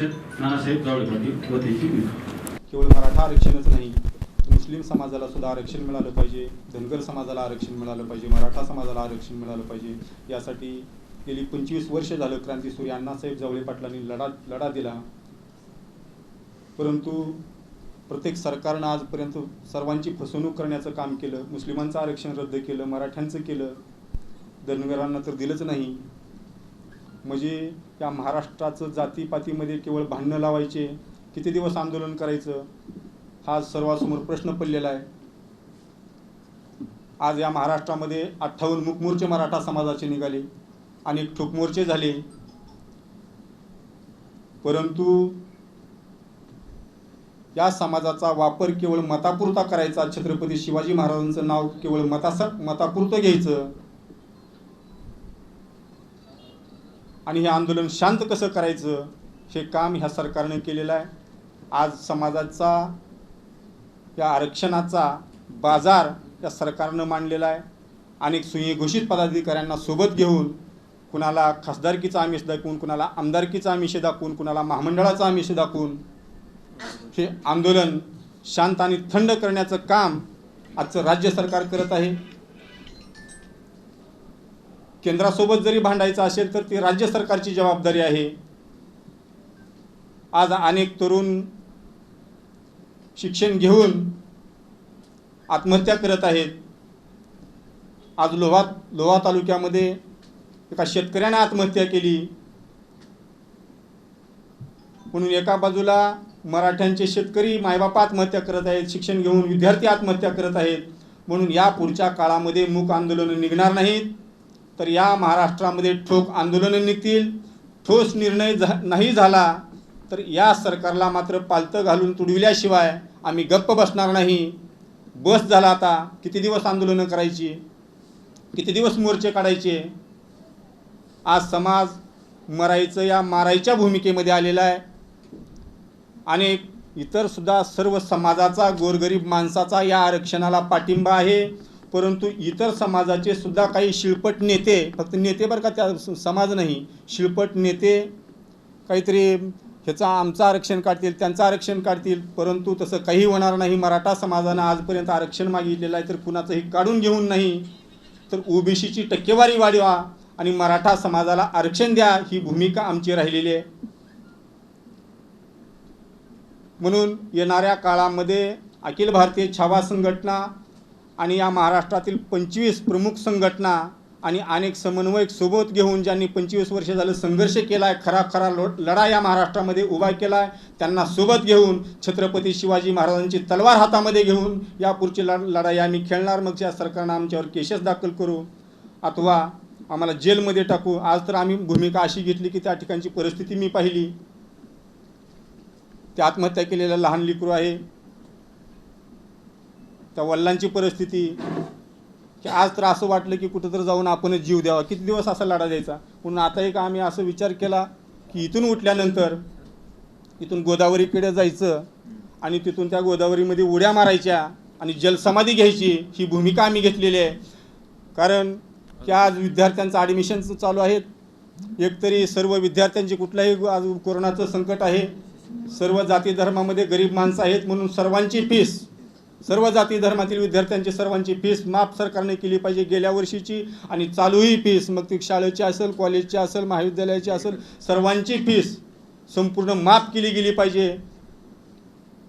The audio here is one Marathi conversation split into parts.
परिषद नानासाहेब जावळे पाटील वतीची केवळ मराठा आरक्षणच नाही, मुस्लिम समाजाला सुद्धा आरक्षण मिळालं पाहिजे, धनगर समाजाला आरक्षण मिळालं पाहिजे, मराठा समाजाला आरक्षण मिळालं पाहिजे। यासाठी गेली 25 वर्ष झालं क्रांतीसूर्य अण्णासाहेब जावळे पाटलांनी लढा दिला, परंतु प्रत्येक सरकारनं आजपर्यंत सर्वांची फसवणूक करण्याचं काम केलं। मुस्लिमांचं आरक्षण रद्द केलं, मराठ्यांचं केलं, धनगरांना तर दिलंच नाही। म्हणजे या महाराष्ट्राचं जातीपातीमध्ये केवळ भांडणं लावायचे, किती दिवस आंदोलन करायचं, हा सर्वांसमोर प्रश्न पडलेला आहे। आज या महाराष्ट्रामध्ये 58 मूक मोर्चे मराठा समाजाचे निघाले, अनेक ठोक मोर्चे झाले, परंतु या समाजाचा वापर केवळ मतापुरता करायचा, छत्रपती शिवाजी महाराजांचं नाव केवळ मतापुरतं घ्यायचं आणि हे आंदोलन शांत कसं करायचं हे काम ह्या सरकारने केलेलं आहे। आज समाजाचा या आरक्षणाचा बाजार या सरकारनं मांडलेला आहे। अनेक सुघोषित पदाधिकाऱ्यांना सोबत घेऊन, कुणाला खासदारकीचा आमिष दाखवून, कुणाला आमदारकीचा आमिष दाखवून, कुणाला महामंडळाचा आमिष दाखवून हे आंदोलन शांत आणि थंड करण्याचं काम आजचं राज्य सरकार करत आहे। केंद्रासोबत जरी भांडायचं असेल तर ती राज्य सरकारची जबाबदारी आहे। आज अनेक तरुण शिक्षण घेऊन आत्महत्या करत आहेत। आज लोहा तालुक्यामध्ये एका शेतकऱ्याने आत्महत्या केली, म्हणून एका बाजूला मराठ्यांचे शेतकरी मायबाप आत्महत्या करत आहेत, शिक्षण घेऊन विद्यार्थी आत्महत्या करत आहेत। म्हणून या पुढच्या काळामध्ये मूक आंदोलनं निघणार नाहीत, तर या महाराष्ट्रामध्ये ठोक आंदोलनं निघतील। ठोस निर्णय नाही झाला तर या सरकारला मात्र पालतं घालून तुडविल्याशिवाय आम्ही गप्प बसणार नाही। बस झाला आता, किती दिवस आंदोलनं करायची, किती दिवस मोर्चे काढायचे। आज समाज मरायचं या मारायच्या भूमिकेमध्ये आलेला आहे। अनेक इतर सुद्धा सर्व समाजाचा, गोरगरीब माणसाचा या आरक्षणाला पाठिंबा आहे, परंतु इतर समाजाचे सुद्धा काही शिळपट नेते, फक्त नेते बरं का, त्या समाज नाही, शिळपट नेते काहीतरी ह्याचा आमचं आरक्षण काढतील, त्यांचं आरक्षण काढतील, परंतु तसं काही होणार नाही। मराठा समाजानं आजपर्यंत आरक्षण मागितलेलं आहे, तर कुणाचंही काढून घेऊन नाही, तर ओबीसीची टक्केवारी वाढवा आणि मराठा समाजाला आरक्षण द्या, ही भूमिका आमची राहिलेली आहे। म्हणून येणाऱ्या काळामध्ये अखिल भारतीय छावा संघटना आणि या महाराष्ट्रातील 25 प्रमुख संघटना आणि अनेक समन्वयक सोबत घेऊन, ज्यांनी 25 वर्ष झालं संघर्ष केला आहे, खरा लढा या महाराष्ट्रामध्ये उभा केला आहे, त्यांना सोबत घेऊन छत्रपती शिवाजी महाराजांची तलवार हातामध्ये घेऊन यापुढची लढाई आम्ही खेळणार। मग या सरकारनं आमच्यावर केसेस दाखल करू अथवा आम्हाला जेलमध्ये टाकू। आज तर आम्ही भूमिका अशी घेतली की त्या ठिकाणची परिस्थिती मी पाहिली, त्या आत्महत्या केलेलं लहान लेकरू आहे, त्या वडिलांची परिस्थिती, की आज तर असं वाटलं की कुठंतरी जाऊन आपणच जीव द्यावा, किती दिवस असा लढा द्यायचा। म्हणून आता एक आम्ही असं विचार केला की इथून उठल्यानंतर इथून गोदावरीकडे जायचं आणि तिथून त्या गोदावरीमध्ये उड्या मारायच्या आणि जलसमाधी घ्यायची, ही भूमिका आम्ही घेतलेली आहे। कारण की आज विद्यार्थ्यांचं ॲडमिशन चालू आहेत, एकतरी सर्व विद्यार्थ्यांची, कुठलाही आज कोरोनाचं संकट आहे, सर्व जाती धर्मामध्ये गरीब माणसं आहेत, म्हणून सर्वांची फीस, सर्व जाती धर्मातील विद्यार्थ्यांची सर्वांची फीस माफ सरकारने केली पाहिजे, गेल्या वर्षीची आणि चालूही फीस, मग ती शाळेची असेल, कॉलेजची असेल, महाविद्यालयाची असेल, सर्वांची फीस संपूर्ण माफ केली गेली पाहिजे,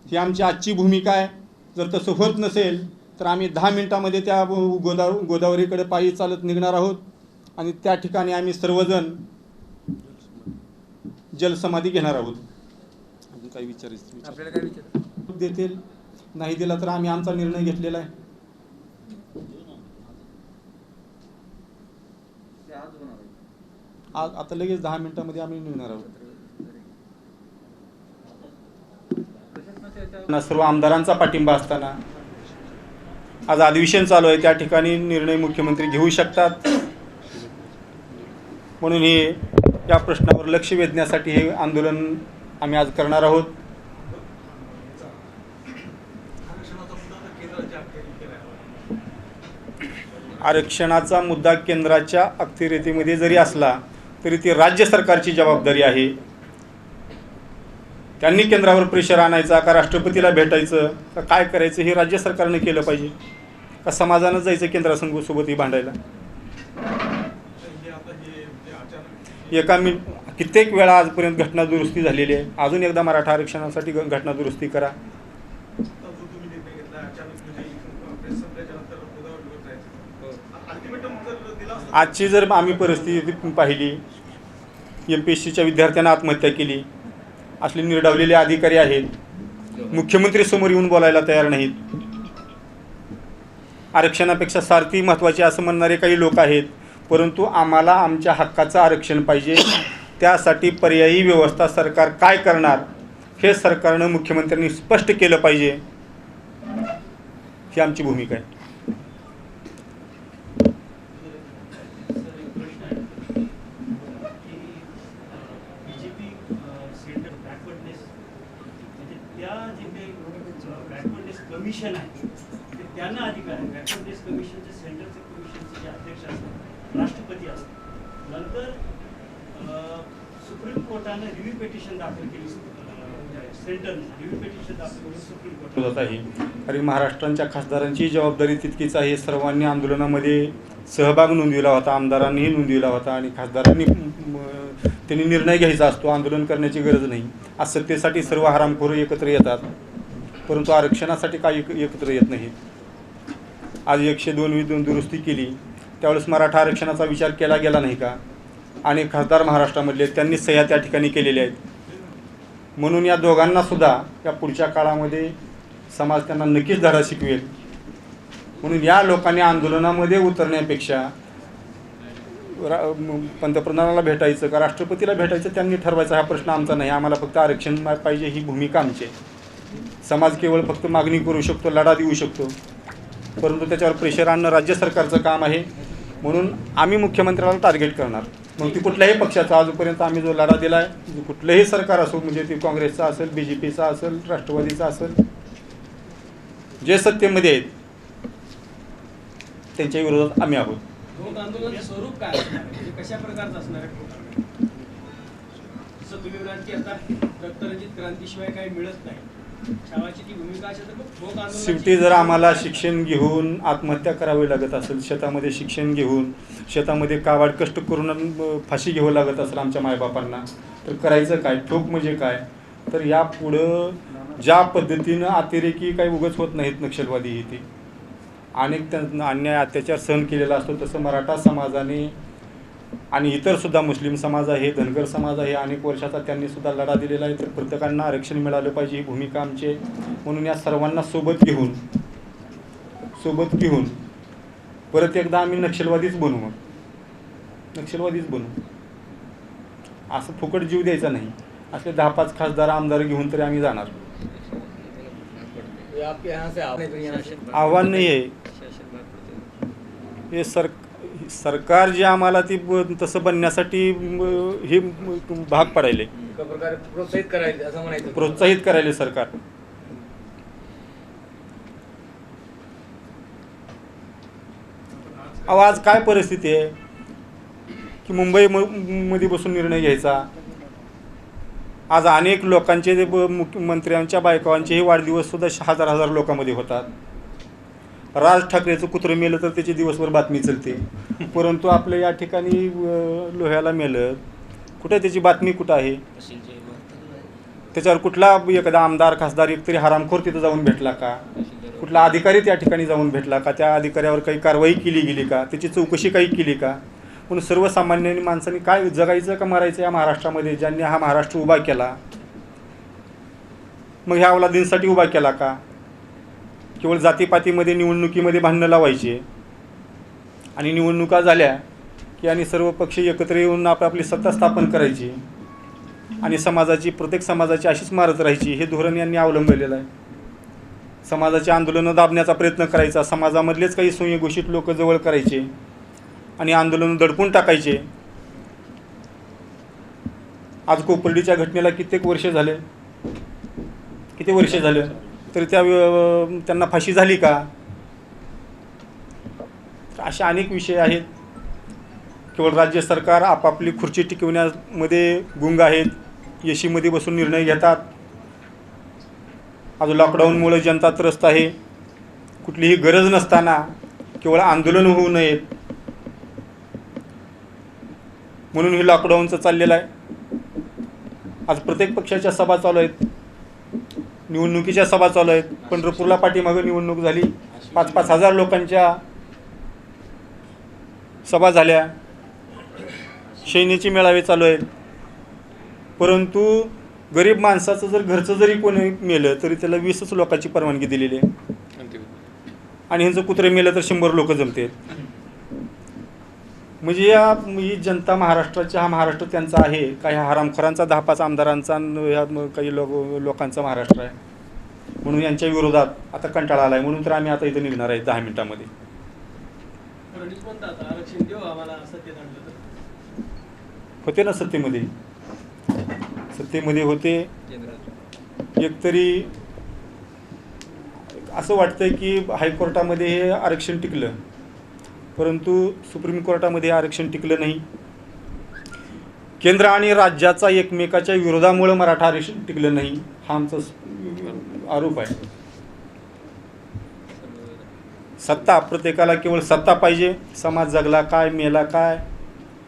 ही आमची आजची भूमिका आहे। जर तसं होत नसेल तर आम्ही 10 मिनिटामध्ये त्या गोदावरीकडे पायी चालत निघणार आहोत आणि त्या ठिकाणी आम्ही सर्वजण जलसमाधी घेणार आहोत। अजून काही विचारायचं आपल्याला काय विचार देतील, नाही दिला तर आम्ही आमचा निर्णय घेतलेला आहे। आज आता लगेच 10 मिनिटांमध्ये आम्ही निघणार आहोत। सर्व आमदारांचा पाठिंबा असताना आज अधिवेशन चालू आहे, त्या ठिकाणी निर्णय मुख्यमंत्री घेऊ शकतात, म्हणून हे या प्रश्नावर लक्ष वेधण्यासाठी हे आंदोलन आम्ही आज करणार आहोत। आरक्षणाचा मुद्दा केंद्राच्या अखत्यारीमध्ये जरी असला तरी ती राज्य सरकारची जबाबदारी आहे। त्यांनी केंद्रावर प्रेशर आणायचा का राष्ट्रपतीला भेटायचं का काय करायचं हे राज्य सरकारने केलं पाहिजे का समाजानं जायचं केंद्रासोबत ही भांडायला. एका कित्येक वेळा आजपर्यंत घटना दुरुस्ती झालेली आहे. अजून एकदा मराठा आरक्षणासाठी घटना दुरुस्ती करा. आजची जर आम्ही परिस्थिती पाहिली, MPSCच्या विद्यार्थ्यांना आत्महत्या केली, असले निर्डावलेले अधिकारी आहेत, मुख्यमंत्री समोर येऊन बोलायला तयार नाहीत. आरक्षणापेक्षा सारथी महत्त्वाची असं म्हणणारे काही लोक आहेत, परंतु आम्हाला आमच्या हक्काचं आरक्षण पाहिजे. त्यासाठी पर्यायी व्यवस्था सरकार काय करणार हे सरकारनं मुख्यमंत्र्यांनी स्पष्ट केलं पाहिजे, ही आमची भूमिका आहे. कमिशन आहे ते त्यांना अधिकार आहे. बॅकवर्ड कमिशनचे सेंट्रलचे कमिशनचे जे अध्यक्ष असतात राष्ट्रपती असतात. नंतर सुप्रीम कोर्टाने रिव्ह्यू पिटिशन दाखल केली, सेंटरने रिव्ह्यू पिटिशन दाखल करून सुप्रीम कोर्टात आहे. आणि महाराष्ट्राच्या खासदारांची जबाबदारी तितकीच आहे. सर्वांनी आंदोलनामध्ये सहभाग नोंदविला होता, आमदारांनीही नोंदविला होता आणि खासदारांनी त्यांनी निर्णय घ्यायचा असतो. आंदोलन करण्याची गरज नाही. आज सत्तेसाठी सर्व हरामखोर एकत्र येतात, परंतु आरक्षणासाठी काही एकत्र येत नाही. आज 102 दुरुस्ती केली, त्यावेळेस मराठा आरक्षणाचा विचार केला गेला नाही का? आणि खासदार महाराष्ट्रामधले त्यांनी सह्या त्या ठिकाणी केलेल्या आहेत. म्हणून या दोघांनासुद्धा या पुढच्या काळामध्ये समाज त्यांना नक्कीच धडा शिकवेल. म्हणून या लोकांनी आंदोलनामध्ये उतरण्यापेक्षा पंतप्रधानाला भेटायचं का राष्ट्रपतीला भेटायचं त्यांनी ठरवायचा. हा प्रश्न आमचा नाही. आम्हाला फक्त आरक्षण पाहिजे ही भूमिका आमची आहे. समाज केवळ फक्त मागणी करू शकतो, लढा देऊ शकतो, परंतु त्याच्यावर प्रेशर आणणं राज्य सरकारचं काम आहे. म्हणून आम्ही मुख्यमंत्र्याला टार्गेट करणार. मग ती कुठल्याही पक्षाचा आजपर्यंत आम्ही जो लढा दिला आहे, कुठलंही सरकार असो, म्हणजे ते काँग्रेसचा असेल, BJPचा असेल, राष्ट्रवादीचा असेल, जे सत्तेमध्ये आहेत त्यांच्या विरोधात आम्ही आहोत. आंदोलनाचं स्वरूप काय असणार आहे, म्हणजे कशा प्रकारचं असणार आहे? जसं तुम्ही म्हणाल की आता रक्तरंजित क्रांतीशिवाय काही मिळत नाही, शाळाची ती भूमिका असेल तर मग ठोक आंदोलन. शेवटी जर आम्हाला शिक्षण घेऊन आत्महत्या करावी लागत असेल, शेतामध्ये शिक्षण घेऊन, शेतामध्ये काबाड कष्ट करून फाशी घ्यावं लागत असेल आमच्या मायबापांना, तर करायचं काय? ठोक म्हणजे काय? तर यापुढं ज्या पद्धतीनं अतिरेकी काही उगाच होत नाहीत नक्षलवादी, ही ती अनेक त्यांना अन्याय अत्याचार सहन केलेला असतो, तसं मराठा समाजाने आणि इतरसुद्धा मुस्लिम समाज आहे, धनगर समाज आहे, अनेक वर्षाचा त्यांनीसुद्धा लढा दिलेला आहे. तर प्रत्येकांना आरक्षण मिळालं पाहिजे ही भूमिका आमची आहे. म्हणून या सर्वांना सोबत घेऊन परत एकदा आम्ही नक्षलवादीच बनू. मग नक्षलवादीच बनू. असं फुकट जीव द्यायचा नाही. असले 10-5 खासदार आमदार घेऊन तरी आम्ही जाणार. आव्हान नाही आहे हे. सरकार जे आम्हाला ती तसं बनण्यासाठी हे भाग पडायले, प्रोत्साहित करायले सरकार. आज काय परिस्थिती आहे की मुंबईमध्ये बसून निर्णय घ्यायचा. आज अनेक लोकांचे मुख्यमंत्र्यांच्या बायकांचेही वाढदिवससुद्धा हजार लोकांमध्ये होतात. राज ठाकरेचं कुत्रं मेलं तर त्याची दिवसभर बातमी चलते, परंतु आपल्या या ठिकाणी लोह्याला मेलं, कुठे त्याची बातमी कुठं आहे? त्याच्यावर कुठला एखादा आमदार खासदार एकतरी हरामखोर तिथं जाऊन भेटला का? कुठला अधिकारी त्या ठिकाणी जाऊन भेटला का? त्या अधिकाऱ्यावर काही कारवाई केली गेली का? त्याची चौकशी काही केली का? पण सर्वसामान्य माणसांनी काय जगायचं का मरायचं या महाराष्ट्रामध्ये, ज्यांनी हा महाराष्ट्र उभा केला, मग ह्या अवलादींसाठी उभा केला का? केवळ जातीपातीमध्ये निवडणुकीमध्ये भांडणं लावायचे आणि निवडणुका झाल्या की आणि सर्व पक्ष एकत्र येऊन आपली सत्ता स्थापन करायची आणि प्रत्येक समाजाची अशीच मारत राहायची, हे धोरण यांनी अवलंबलेलं आहे. समाजाचे आंदोलनं दाबण्याचा प्रयत्न करायचा, समाजामधलेच काही सुयोग्य लोक जवळ करायचे आणि आंदोलन दडपून टाकायचे. आज कोपर्डीच्या घटनेला किती वर्ष झाले, तर त्यांना फाशी झाली का? असे अनेक विषय आहेत. केवळ राज्य सरकार आपापली खुर्ची टिकवण्यामध्ये गुंग आहेत, एशीमध्ये बसून निर्णय घेतात आज लॉकडाऊनमुळे जनता त्रस्त आहे. कुठलीही गरज नसताना केवळ आंदोलन होऊ नयेत म्हणून हे लॉकडाऊनचं चाललेलं आहे. आज प्रत्येक पक्षाच्या सभा चालू आहेत, निवडणुकीच्या सभा चालू आहेत. पंढरपूरला पाठीमागे निवडणूक झाली, 5-5 हजार लोकांच्या सभा झाल्या, सैन्याचे मेळावे चालू आहेत. परंतु गरीब माणसाचं जर घरचं जरी कोणी मेलं तरी त्याला 20च लोकांची परवानगी दिलेली आहे, आणि ह्यांचं कुत्रे मेलं तर 100 लोक जमतात. म्हणजे ही जनता महाराष्ट्राची, हा महाराष्ट्र त्यांचा आहे का ह्या हरामखोरांचा 10-5 आमदारांचा ह्या काही लोकांचा महाराष्ट्र आहे. म्हणून यांच्या विरोधात आता कंटाळा आला आहे. म्हणून तर आम्ही आता इथं निघणार आहे 10 मिनिटांमध्ये. फडणवीस म्हणतात आरक्षण देऊ आम्हाला सत्तेत आणलं तर. होते ना सत्तेमध्ये होते. एकतरी असं वाटतंय की हायकोर्टामध्ये हे आरक्षण टिकलं, परंतु सुप्रीम कोर्टामध्ये हे आरक्षण टिकलं नाही. केंद्र आणि राज्याचा एकमेकाच्या विरोधामुळे मराठा आरक्षण टिकलं नाही, हा आमचा आरोप आहे. सत्ता, प्रत्येकाला केवळ सत्ता पाहिजे. समाज जगला काय, मेला काय,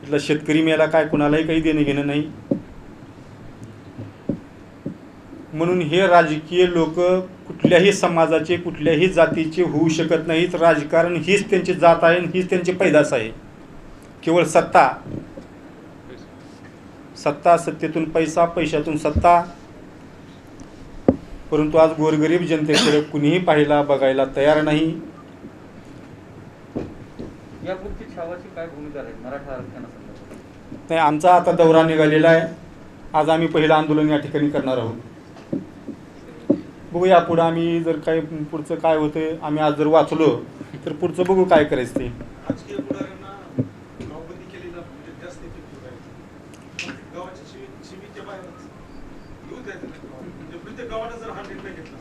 इथला शेतकरी मेला काय, कुणालाही काही देणं घेणं नाही. म्हणून हे राजकीय लोक कुठल्याही समाजाचे, कुठल्याही जातीचे होऊ शकत नाहीत. राजकारण हीच त्यांची जात आहे, हीच त्यांची पैदास आहे. केवळ सत्ता, सत्तेतून पैसा, पैशातून सत्ता. परंतु आज गोरगरीब जनतेकडे कुणीही पाहायला बघायला तयार नाही. यापुढची छावाची काय भूमिका राहील मराठा आरक्षणासंदर्भात? नाही, आमचा आता दौरा निघालेला आहे. आज आम्ही पहिलं आंदोलन या ठिकाणी करणार आहोत. बघू यापुढं आम्ही जर काय पुढचं काय होतं, आम्ही आज जर वाचलो तर पुढचं बघू काय करायचं ते. राजकीय पुढाऱ्यांना गावबंदी केलेला म्हणजे जास्त इफेक्टिव्ह आहे. गावाच्या शिवीच्या बाहेरच येऊ द्यायचं नाही. म्हणजे प्रत्येक गावाला जर हा निर्णय घेतला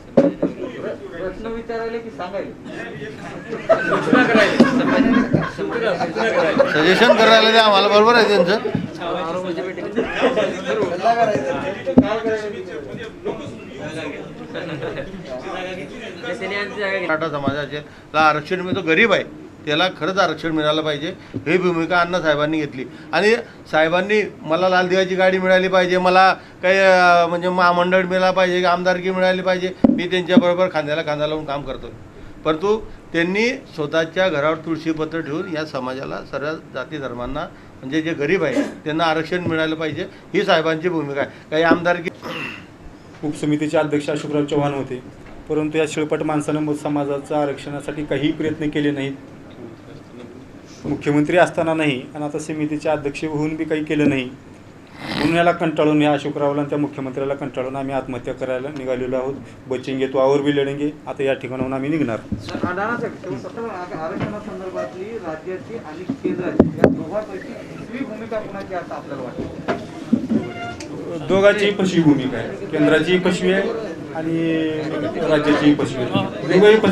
प्रश्न विचारायला की सांगायला, सजेशन करायला द्या आम्हाला, बरोबर आहे त्यांचं. मराठा समाजाचे आरक्षण मिळतो, गरीब आहे त्याला खरंच आरक्षण मिळालं पाहिजे, ही भूमिका अण्णासाहेबांनी घेतली. आणि साहेबांनी मला लाल दिव्याची गाडी मिळाली पाहिजे, मला काही म्हणजे महामंडळ मिळाला पाहिजे, आमदारकी मिळाली पाहिजे, मी त्यांच्याबरोबर खांद्याला खांदा लावून काम करतो. परंतु त्यांनी स्वतःच्या घरावर तुळशीपत्र ठेवून या समाजाला, सर्व जाती धर्मांना, म्हणजे जे गरीब आहे त्यांना आरक्षण मिळालं पाहिजे, ही साहेबांची भूमिका आहे. काही आमदारकी उपसमितीचे अध्यक्ष अशोकराव चव्हाण होते, परंतु या शिळपट माणसानं समाजाच्या आरक्षणासाठी काहीही प्रयत्न केले नाहीत. मुख्यमंत्री असताना नाही आणि आता समितीचे अध्यक्ष होऊन बी काही केलं नाही. म्हणून याला कंटाळून, या अशोकरावला आणि त्या मुख्यमंत्र्याला कंटाळून आम्ही आत्महत्या करायला निघालेलो आहोत. बचेंगे तो और भी लढेंगे. आता या ठिकाणाहून आम्ही निघणार. आरक्षणासंदर्भातली राज्याची आणि केंद्राची या दोघांपैकी दुसरी भूमिका कोणाची आता आपल्याला वाटते? दोघांचीही फसवी भूमिका आहे. केंद्राचीही फसवी आहे आणि राज्याचीही फसवी आहे. दोघंही फसवी